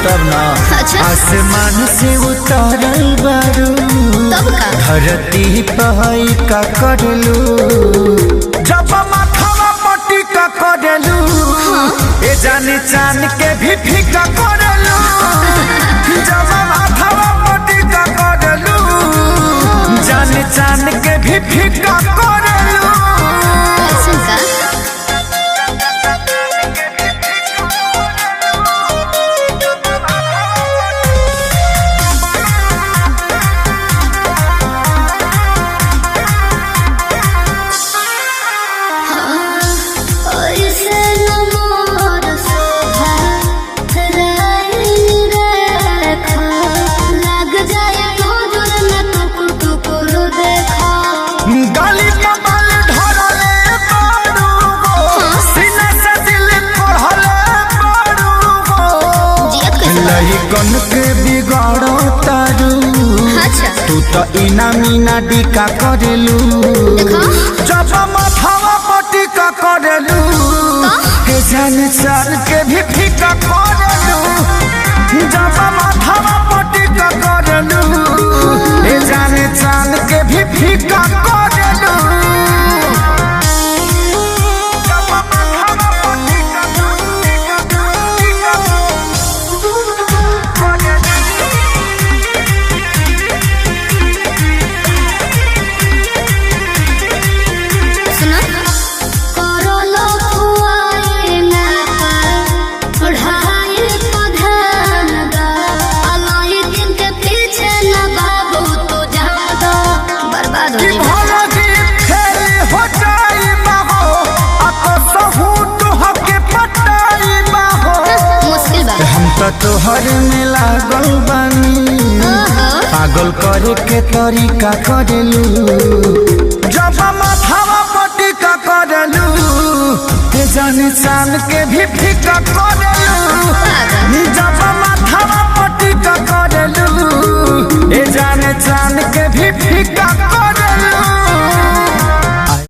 तब ना आसमान से उतरल बारू धरती पहाई का करलू जब माथवा पट्टी का करलू ए जाने चांद के भी फीका करलू जब माथवा पट्टी का करलू जाने चांद के भी फीका करलू। गन के बिगड़ो तारू तू तो इना मीना डिका करेलू जब माथवा पटिका करेलू के जान चाल के भी फीका करेलू जब माथवा पटिका करेलू के जान चाल के भी फीका करेलू। तोहर में लागल बानी पागल करे के तरीका करेलू जब माथवा पटिका करेलू ते जाने चाल के भी फीका करेलू जब माथवा पटिका करेलू ए जाने चाल के भी फीका करेलू।